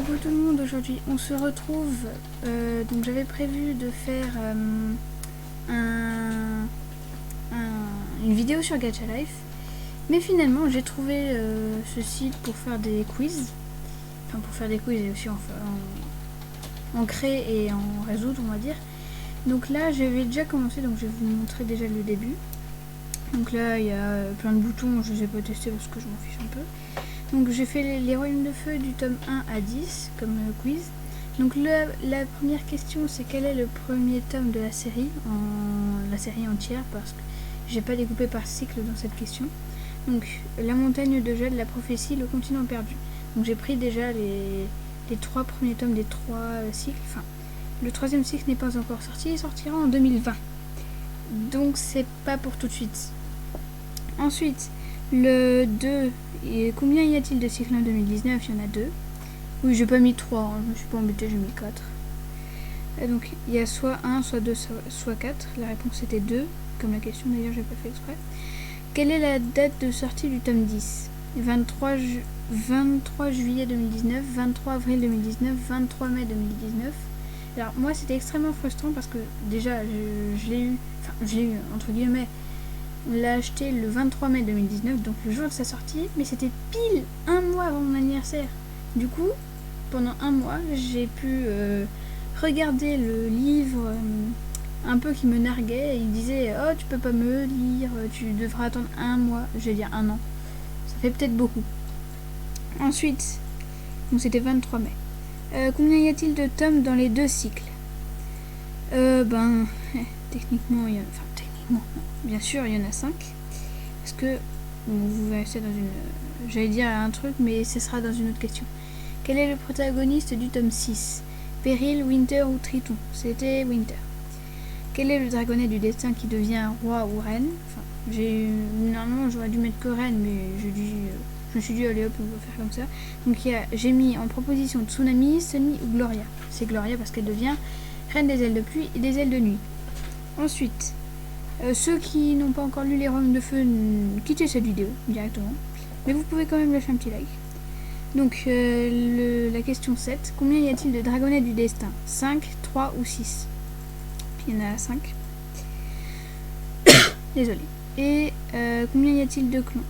Coucou tout le monde, aujourd'hui on se retrouve, donc j'avais prévu de faire une vidéo sur Gacha Life, mais finalement j'ai trouvé ce site pour faire des quiz, et aussi en créer et en résoudre on va dire. Donc là j'avais déjà commencé, donc je vais vous montrer déjà le début. Donc là il y a plein de boutons, je les ai pas testés parce que je m'en fiche un peu. Donc j'ai fait les royaumes de feu du tome 1 à 10 comme quiz. Donc la première question c'est quel est le premier tome de la série entière, parce que j'ai pas découpé par cycle dans cette question. Donc la montagne de gel, la prophétie, le continent perdu. Donc j'ai pris déjà les 3 premiers tomes des 3 cycles. Enfin, le 3e cycle n'est pas encore sorti, il sortira en 2020. Donc c'est pas pour tout de suite. Ensuite, le 2, et combien y a-t-il de cycles en 2019? Il y en a 2. Oui, j'ai pas mis 3, hein, je me suis pas embêtée, j'ai mis 4. Et donc il y a soit 1, soit 2, soit 4. La réponse était 2, comme la question d'ailleurs, j'ai pas fait exprès. Quelle est la date de sortie du tome 10? 23 juillet 2019, 23 avril 2019, 23 mai 2019. Alors moi c'était extrêmement frustrant parce que déjà je l'ai eu entre guillemets. On l'a acheté le 23 mai 2019, donc le jour de sa sortie, mais c'était pile un mois avant mon anniversaire. Du coup, pendant un mois, j'ai pu regarder le livre un peu qui me narguait. Et il disait « Oh, tu peux pas me lire, tu devras attendre un mois. » Je vais dire un an. Ça fait peut-être beaucoup. Ensuite, donc c'était 23 mai. Combien y a-t-il de tomes dans les 2 cycles? Techniquement, il y a... Enfin, techniquement, non. Bien sûr, il y en a 5. Parce que, vous verrez ça dans une... J'allais dire un truc, mais ce sera dans une autre question. Quel est le protagoniste du tome 6? Péril, Winter ou Triton? C'était Winter. Quel est le dragonnet du destin qui devient roi ou reine? Enfin, normalement, j'aurais dû mettre que reine, mais je me suis dit, allez hop, on va faire comme ça. Donc, j'ai mis en proposition Tsunami, Sunny ou Gloria. C'est Gloria parce qu'elle devient reine des ailes de pluie et des ailes de nuit. Ensuite... ceux qui n'ont pas encore lu les royaumes de feu, quittez cette vidéo directement. Mais vous pouvez quand même lâcher un petit like. Donc, la question 7. Combien y a-t-il de dragonnets du destin? 5, 3 ou 6? Il y en a 5. Désolé. Et combien y a-t-il de clans?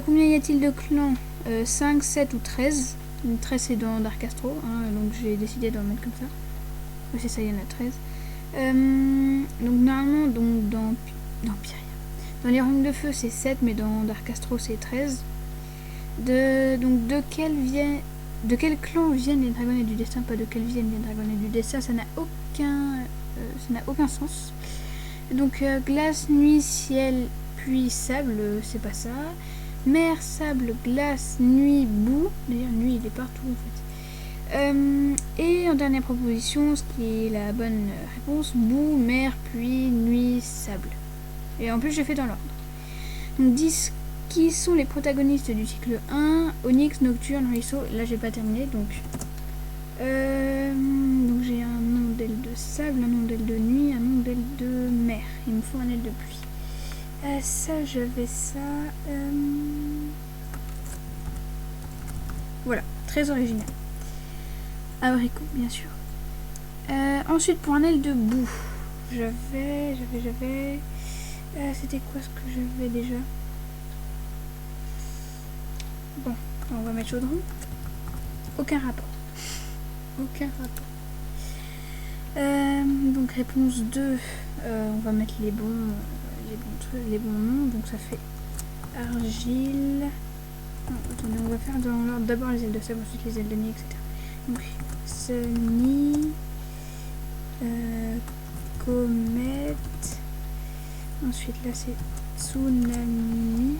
Combien y a-t-il de clans? 5, 7 ou 13? 13 c'est dans Dark Astro, hein, donc j'ai décidé d'en mettre comme ça. Oui, c'est ça, il y en a 13. Donc normalement dans les royaumes de feu c'est 7, mais dans Dark Astro c'est 13. De quel clan viennent les dragonnets du destin? Pas de quel viennent les dragonnets du destin, ça n'a aucun sens. Donc glace, nuit, ciel, pluie, sable, c'est pas ça. Mer, sable, glace, nuit, boue. D'ailleurs nuit il est partout en fait. Et en dernière proposition, ce qui est la bonne réponse, boue, mer, pluie, nuit, sable. Et en plus j'ai fait dans l'ordre. Donc 10, qui sont les protagonistes du cycle 1? Onyx, Nocturne, Ruisseau. Là j'ai pas terminé, donc j'ai un nom d'aile de sable, un nom d'aile de nuit, un nom d'aile de mer. Il me faut un aile de pluie. Ça j'avais ça. Voilà, très original. Abricot, bien sûr. Ensuite, pour un aile de boue, j'avais... c'était quoi ce que j'avais déjà? Bon, on va mettre chaudron. Aucun rapport. Donc, réponse 2, on va mettre les bons noms. Donc, ça fait argile. Non, attendez, on va faire dans l'ordre. D'abord les ailes de sable, ensuite les ailes de nuit, etc. Donc, Sunny, comète, ensuite là c'est tsunami,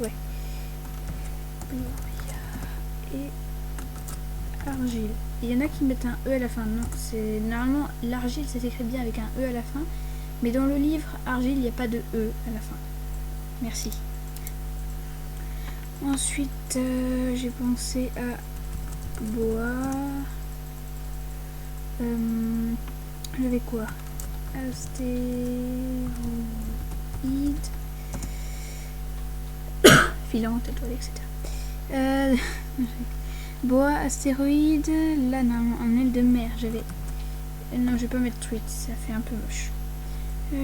ouais, Gloria et argile. Il y en a qui mettent un E à la fin, non, c'est normalement l'argile ça s'écrit bien avec un E à la fin, mais dans le livre argile il n'y a pas de E à la fin. Merci. Ensuite j'ai pensé à bois. J'avais quoi? Astéroïde, filante, étoile, etc. Bois, astéroïde. Là, non, un aile de mer. J'avais. Non, je vais pas mettre truite, ça fait un peu moche.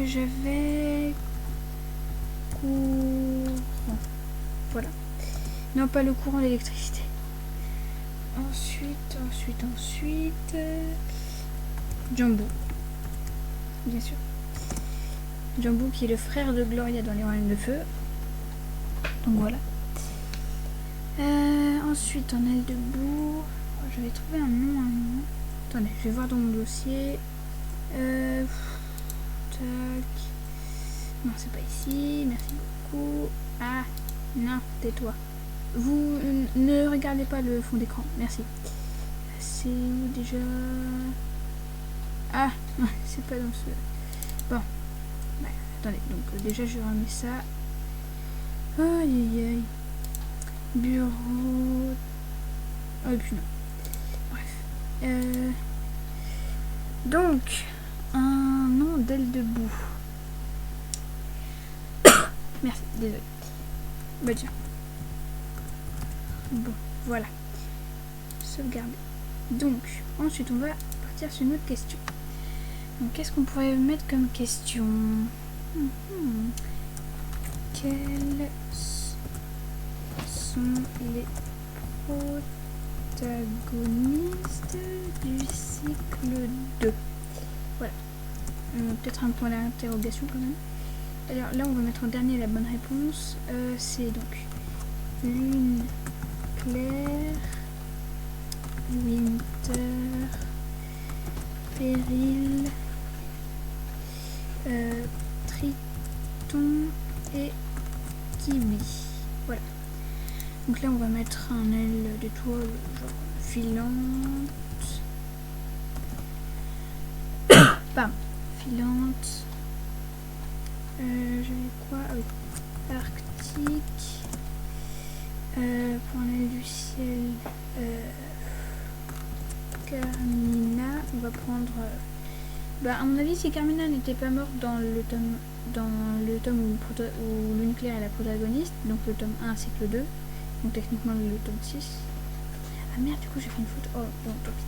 J'avais. Courant. Voilà. Non, pas le courant, l'électricité. Ensuite. Jumbo. Bien sûr. Jumbo qui est le frère de Gloria dans les Royaumes de Feu. Donc voilà. Ensuite, en aile de bourg. Je vais trouver un nom. Attendez, je vais voir dans mon dossier. Tac. Non, c'est pas ici. Merci beaucoup. Ah, non, tais-toi. Vous ne regardez pas le fond d'écran. Merci. C'est où déjà? Ah, c'est pas dans ce... Bon. Ouais, attendez, donc déjà je remets ça. Aïe aïe aïe. Bureau... Oh, et puis non. Bref. Donc, un nom d'aile de boue. Merci, désolé. Bah tiens. Bon, voilà. Sauvegarder. Donc, ensuite on va partir sur une autre question. Donc, qu'est-ce qu'on pourrait mettre comme question? Quels sont les protagonistes du cycle 2? Voilà. Peut-être un point d'interrogation quand même. Alors là, on va mettre en dernier la bonne réponse. C'est donc Lune claire, Winter, Péril, Triton et Kiwi. Voilà. Donc là, on va mettre un aile d'étoile genre filante. Pardon, filante. J'avais quoi? Ah oui. Arctique. Pour un aile du ciel. Carmina. On va prendre. À mon avis, si Carmina n'était pas morte dans le tome où Lune Claire est la protagoniste, donc le tome 1 cycle 2, donc techniquement le tome 6. Ah merde, du coup j'ai fait une faute. Oh, bon, tant pis.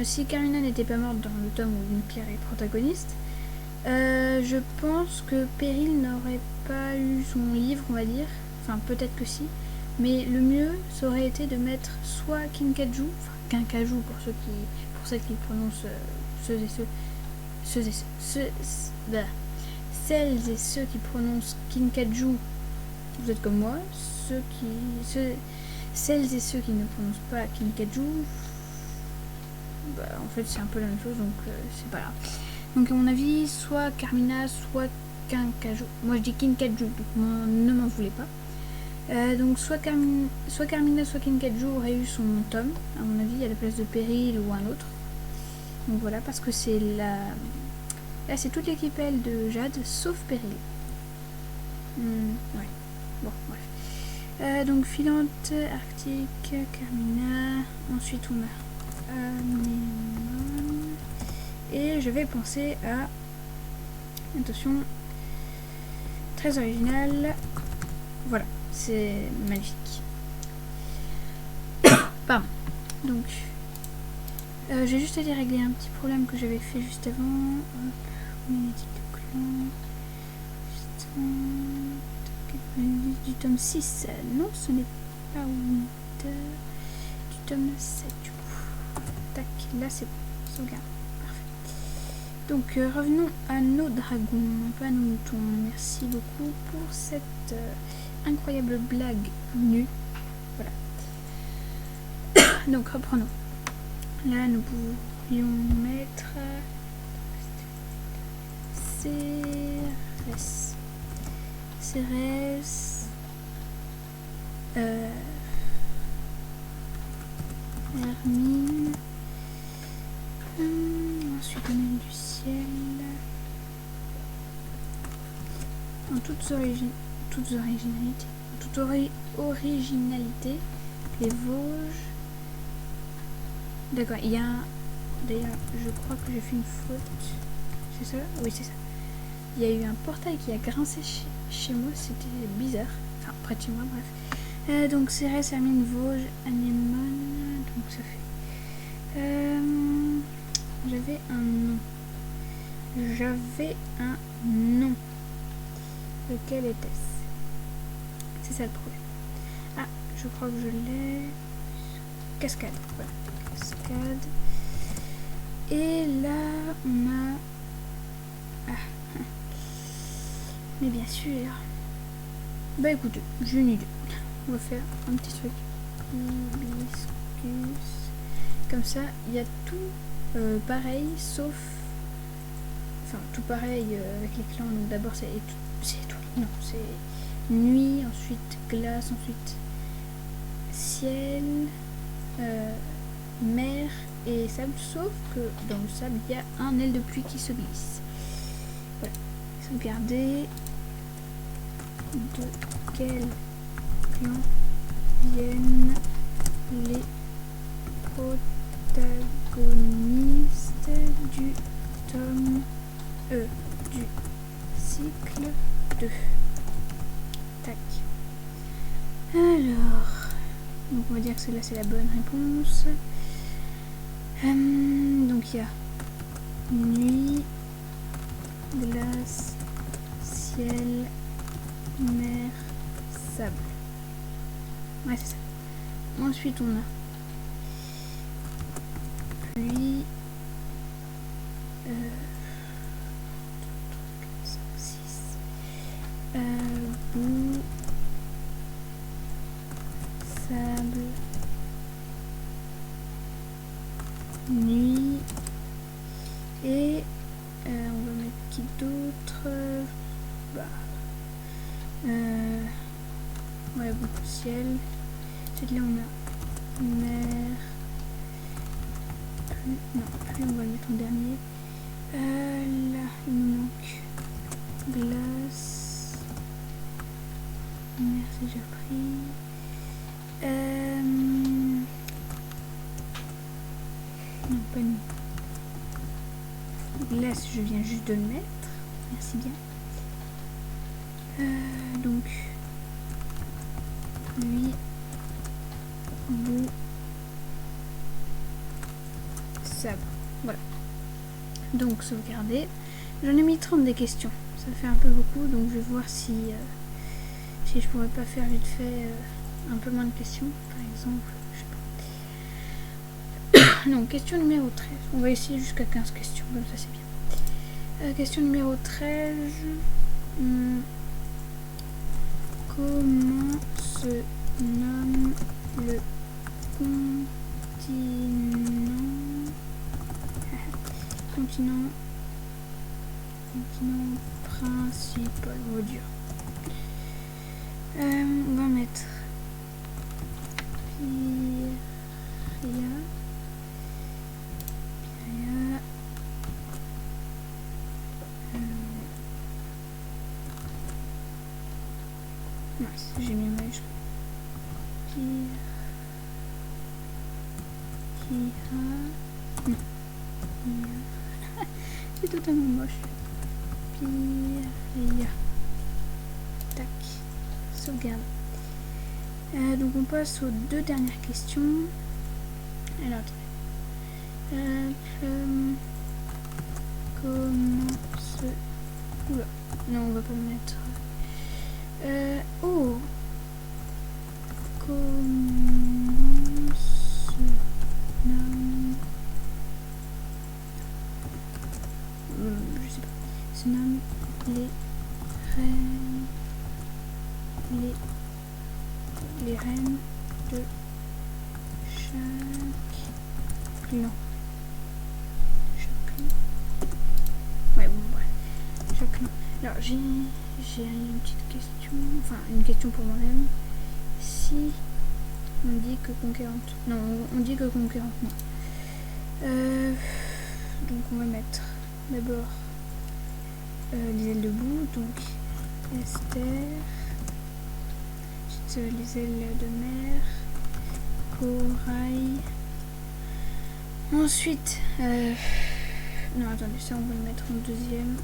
Si Carmina n'était pas morte dans le tome où Lune Claire est protagoniste, je pense que Péril n'aurait pas eu son livre, on va dire. Enfin, peut-être que si. Mais le mieux, ça aurait été de mettre soit Kinkajou, enfin Kinkajou pour celles qui prononcent celles et ceux qui prononcent Kinkajou, vous êtes comme moi. Celles et ceux qui ne prononcent pas Kinkajou, en fait c'est un peu la même chose, donc c'est pas grave. Donc à mon avis, soit Carmina, soit Kinkajou. Moi je dis Kinkajou, donc ne m'en voulez pas. Donc soit Carmina, soit Kinkajou aurait eu son tome, à mon avis, à la place de Péril ou un autre. Donc voilà, parce que c'est là c'est toute l'équipe L de Jade, sauf Péril. Ouais. Bon, bref. Donc filante, arctique, Carmina. Ensuite on a Anémone. Et je vais penser à... Attention. Très original. Voilà, c'est magnifique. Pardon. Donc, j'ai juste allé régler un petit problème que j'avais fait juste avant. Hop, magnétique de clan. Du tome 6. Non, ce n'est pas Winter. Du tome 7 du coup. Tac, là c'est bon. Sauvegarde. Parfait. Donc revenons à nos dragons, un peu à nos moutons. Merci beaucoup pour cette incroyable blague nue. Voilà. Donc reprenons. Là nous pourrions mettre Cérès, Hermine, ensuite on a du ciel, en toute originalité, les Vosges. D'accord, il y a un... D'ailleurs, je crois que j'ai fait une faute. C'est ça? Oui, c'est ça. Il y a eu un portail qui a grincé chez moi, c'était bizarre. Enfin, près de chez moi, bref. Donc Cérès, Hermine, Vosges, Anémone. Donc ça fait. J'avais un nom. Lequel était-ce? C'est ça le problème. Ah, je crois que je l'ai. Cascade. Voilà. Cascade. Et là, on a. Ah. Mais bien sûr. Bah écoutez, j'ai une idée. On va faire un petit truc. Hibiscus. Comme ça, il y a tout pareil, sauf. Enfin, tout pareil avec les clans. Donc d'abord, c'est étoile. Non, c'est nuit, ensuite glace, ensuite ciel, mer et sable. Sauf que dans le sable, il y a un aile de pluie qui se glisse. Voilà. Sauvegarder. De quel clan viennent les protagonistes du tome du cycle 2. Tac. Alors, donc on va dire que celle-là c'est la bonne réponse. Donc il y a nuit, glace, ciel, mer, sable. Ouais, c'est ça. Ensuite, on a pluie, 6, boue, sable, nuit, et on va mettre qui d'autre? Ouais, beaucoup de ciel. Ensuite là on a mer. Pluie, on va le mettre en dernier. Là il nous manque glace. Mer c'est déjà pris. Non, pas nuit. Glace, je viens juste de le mettre. Merci bien. Donc pluie, boue, sable. Voilà. Donc sauvegarder. J'en ai mis 30 des questions. Ça fait un peu beaucoup, donc je vais voir si je pourrais pas faire vite fait un peu moins de questions. Par exemple, je sais pas. Donc question numéro 13. On va essayer jusqu'à 15 questions, comme ça c'est bien. Question numéro 13. Comment se nomme le continent principal? On va dire. On va mettre Pyria. J'ai mis ma c'est totalement moche. Pyria. Tac. Sauvegarde. Donc on passe aux deux dernières questions. Alors comment se... Oula. Non, on va pas le mettre. Comment se nomme... je sais pas. Se nomme les reines... Les reines de chaque clan. Ouais, bon, bref. Chaque clan. Alors, j'ai une petite question. Enfin, une question pour moi-même. Si on dit que conquérante... Non, on dit que conquérante, non. Donc, on va mettre d'abord les ailes de boue. Donc, Esther... les ailes de mer, corail. Ensuite, non attendez, ça on va le mettre en deuxième.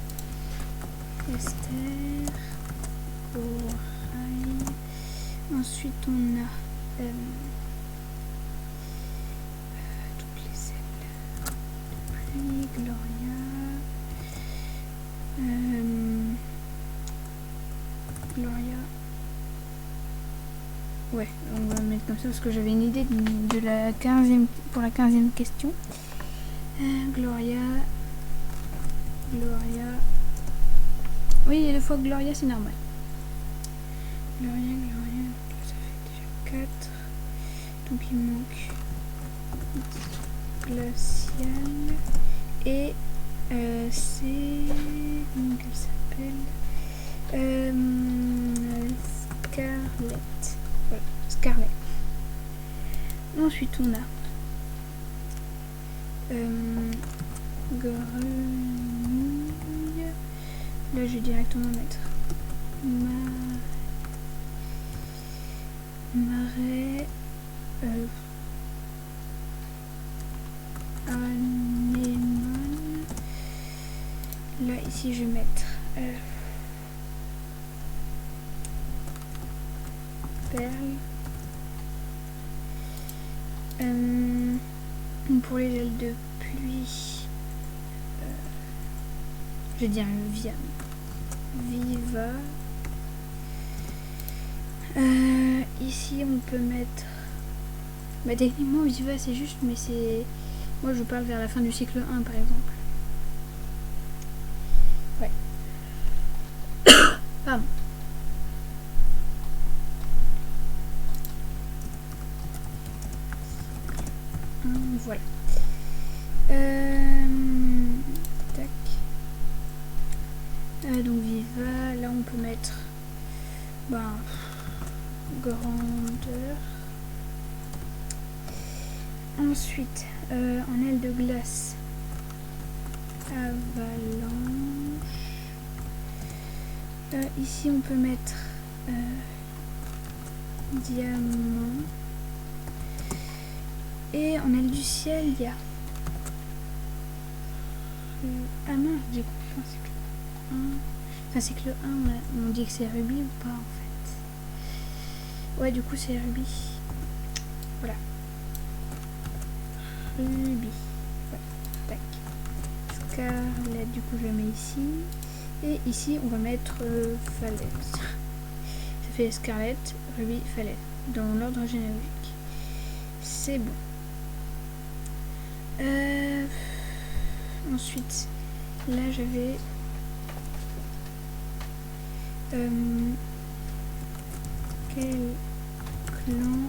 Esther, corail. Ensuite, on a toutes les ailes de pluie, Gloria. Gloria. Ouais, on va mettre comme ça parce que j'avais une idée de la 15e pour la 15e question. Gloria. Gloria. Oui, il y a 2 fois Gloria, c'est normal. Gloria, ça fait déjà 4. Donc il manque glacial. Et c'est. Comment elle s'appelle Scarlett. Voilà, Scarlett. Ensuite, on a grenouille. Là, je vais directement mettre marais. Anémone. Là, ici, je vais mettre perle. Pour les ailes de pluie, je vais dire Viva. Ici, on peut mettre. Bah, techniquement, Viva, c'est juste, mais c'est. Moi, je parle vers la fin du cycle 1, par exemple. Ouais. Pardon. Voilà. Tac. Donc Viva, là on peut mettre grandeur. Ensuite, en aile de glace, avalanche. Ici on peut mettre diamant. Et en aile du ciel, il y a. Ah non, j'ai compris un cycle 1. Enfin, cycle 1, on dit que c'est rubis ou pas en fait. Ouais, du coup, c'est rubis. Voilà. Rubis. Voilà. Tac. Scarlett, du coup, je la mets ici. Et ici, on va mettre falaise. Ça fait Scarlett, rubis, falaise. Dans l'ordre généalogique. C'est bon. Ensuite, là j'avais quel clan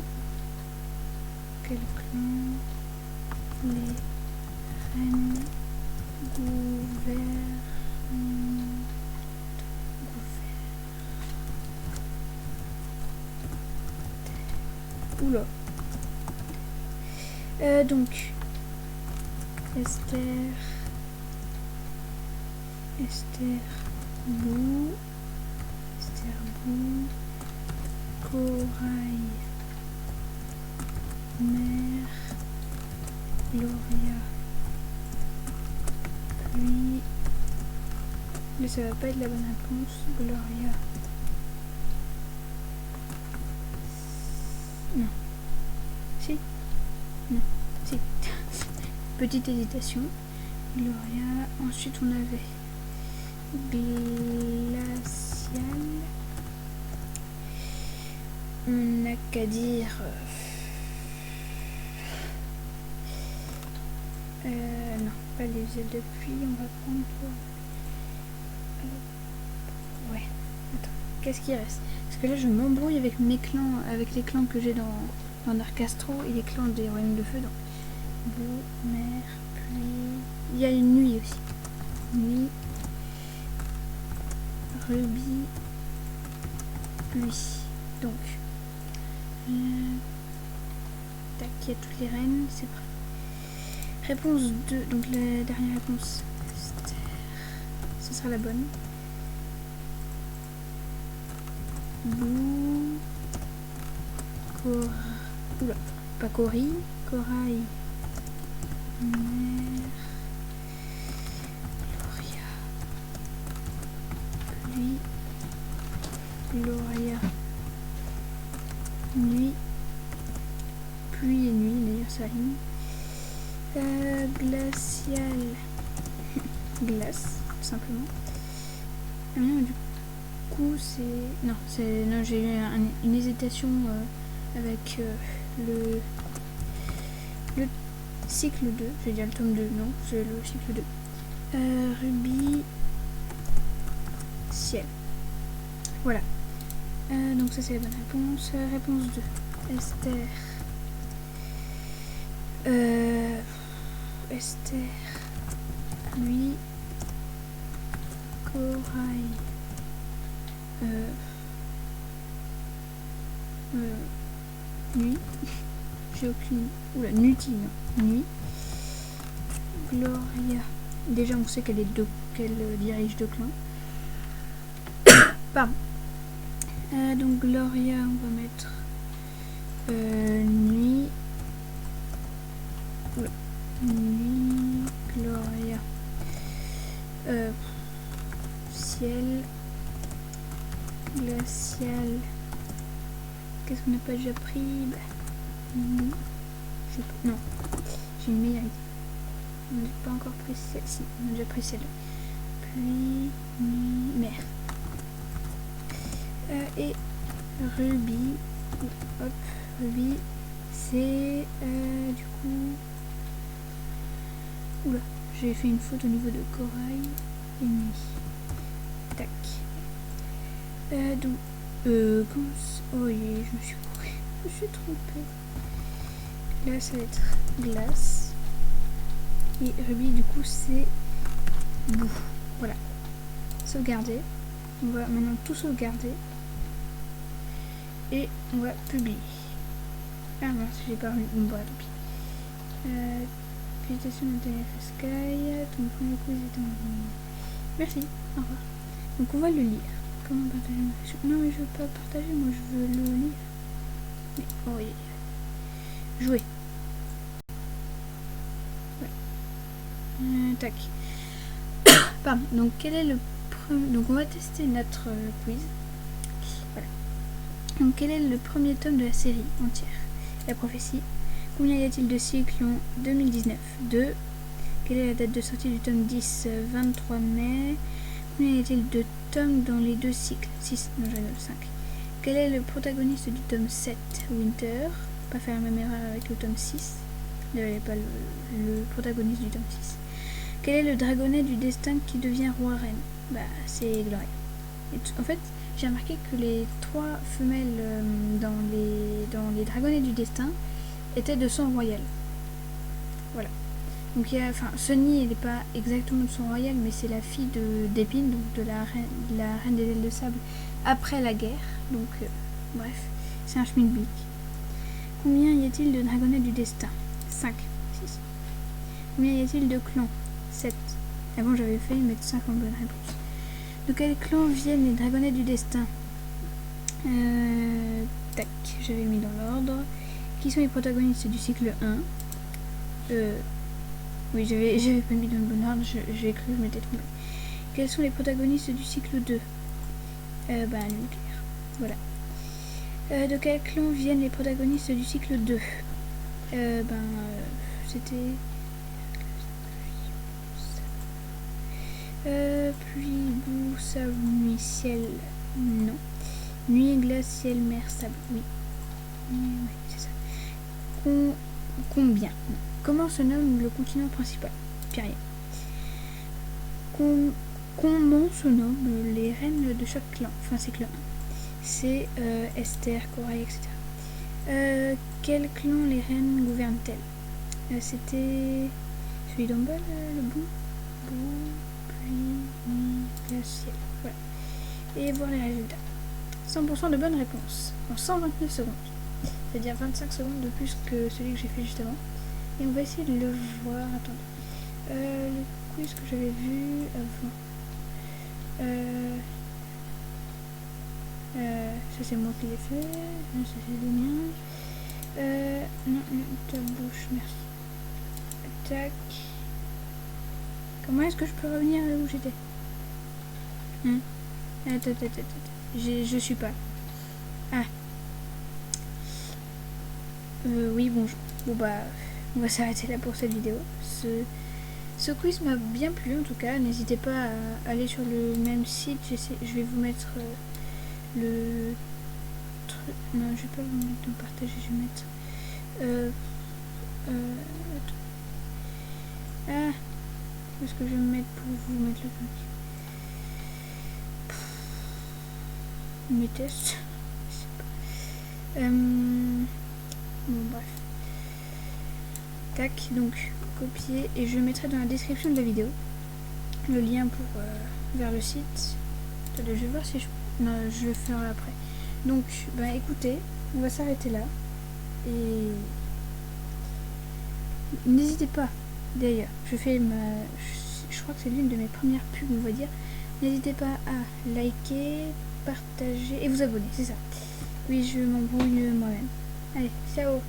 les reines gouvernent. Oula. Donc Esther Bou, Corail, Mère, Gloria, puis mais ça va pas être la bonne réponse. Gloria. Non. Si. Non. Si. Petite hésitation. Gloria. Ensuite, on avait glacial. On n'a qu'à dire. Non, pas les ailes de pluie. On va prendre. Ouais. Attends. Qu'est-ce qui reste? Parce que là, je m'embrouille avec mes clans, avec les clans que j'ai dans Narcastro et les clans des royaumes de feu. Donc, boue, mer, pluie. Il y a une nuit aussi. Nuit, rubis, pluie. Donc, tac, il y a toutes les reines, c'est prêt. Réponse 2, donc la dernière réponse, ce sera la bonne. Boue, oula, pas Corail, Corail, mer, Gloria, pluie, Gloria, nuit, pluie et nuit, d'ailleurs ça rime. Glacial, glace, tout simplement. Ah non, du coup c'est... Non, j'ai eu une hésitation avec le cycle 2, j'ai dit le tome 2, non, c'est le cycle 2. Rubis, ciel. Voilà. Donc ça c'est la bonne réponse. Réponse 2. Esther. Esther. Lui. Corail. Nuit. J'ai aucune... Oula, Nuti, non. Nuit. Gloria. Déjà on sait qu'elle dirige deux clans. Pardon. Donc Gloria, on va mettre nuit. Oula. Nuit. Gloria. Ciel. Glacial. Qu'est-ce qu'on n'a pas déjà pris? Non. Non. J'ai une meilleure idée. On n'a pas encore pris celle-ci. On a déjà pris celle-là. Puis, mer. Et rubis. Hop, rubis. C'est du coup... Oula, j'ai fait une faute au niveau de corail et nuit. Tac. Donc, comment ça... Oh, je me suis couru. Je me suis trompée. Là, ça va être glace. Et rubis, du coup, c'est boue. Voilà. Sauvegarder. On va maintenant tout sauvegarder. Et on va publier. Ah mince, j'ai pas remis. Bon, tant pis. Félicitations Nathalie Sky. Ton premier quiz est en ligne. Merci. Au revoir. Donc, on va le lire. Comment partager ma fiche? Non, mais je veux pas partager. Moi, je veux le lire. Mais, oh, oui. Jouer. Ouais. Tac. Pardon. Donc, quel est le premier... Donc, on va tester notre quiz. Voilà. Donc, quel est le premier tome de la série entière? La prophétie. Combien y a-t-il de cycles en 2019? 2. Quelle est la date de sortie du tome 10? 23 mai. Combien y a-t-il de tomes dans les deux cycles? 6. Non, j'en ai 5. Quel est le protagoniste du tome 7? Winter. Pas faire la même erreur avec le tome 6. Ne valait pas le protagoniste du tome 6. Quel est le dragonnet du destin qui devient roi-reine? Bah, c'est Gloria. En fait, j'ai remarqué que les 3 femelles dans les dragonnets du destin étaient de sang royal. Voilà. Donc, Sunny, elle n'est pas exactement de sang royal, mais c'est la fille d'Épine, donc de la reine des ailes de sable, après la guerre. Donc, bref, c'est un schmilblick. Combien y a-t-il de dragonnets du destin? 5. 6. Combien y a-t-il de clans? 7. Avant, j'avais failli mettre 5 en bonne réponse. De quel clan viennent les dragonnets du destin? Tac, j'avais mis dans l'ordre. Qui sont les protagonistes du cycle 1? Oui, j'avais pas mis dans le bon ordre, j'ai cru que je m'étais trompée. Quels sont les protagonistes du cycle 2? Nucléaire. Voilà. De quel clan viennent les protagonistes du cycle 2? C'était... pluie, boue, sable, nuit, ciel, non. Nuit, glace, ciel, mer, sable, oui. Oui, c'est ça. Combien? Comment se nomme le continent principal? Pyrénées. Comment se nomment les reines de chaque clan? Enfin, c'est clan 1. C'est Esther, Corail, etc. Quel clan les reines gouvernent-elles? C'était celui d'en bas, le bout. Pluie, nuit, glace, ciel. Voilà. Et voir les résultats. 100% de bonnes réponses en 129 secondes. C'est-à-dire 25 secondes de plus que celui que j'ai fait juste avant. Et on va essayer de le voir. Attendez. Le quiz que j'avais vu avant. Ça c'est moi qui l'ai fait. Ça c'est le mien. Non, ta bouche, merci. Tac. Comment est-ce que je peux revenir là où j'étais? Attends. Je suis pas. Ah. Oui, bonjour. Bon bah, on va s'arrêter là pour cette vidéo. Ce quiz m'a bien plu en tout cas. N'hésitez pas à aller sur le même site. Je vais vous mettre le truc. Non, je vais pas vous mettre dans partager. Je vais mettre. Ah, où est-ce que je vais me mettre pour vous mettre le truc? Mes tests. Bon, bref. Tac, donc copier et je mettrai dans la description de la vidéo le lien pour vers le site. Attendez, je vais voir si je... Non, je le ferai après. Donc, bah écoutez, on va s'arrêter là. Et n'hésitez pas, d'ailleurs, je crois que c'est l'une de mes premières pubs, on va dire. N'hésitez pas à liker, partager et vous abonner, c'est ça. Oui, je m'embrouille moi-même. Allez, ciao!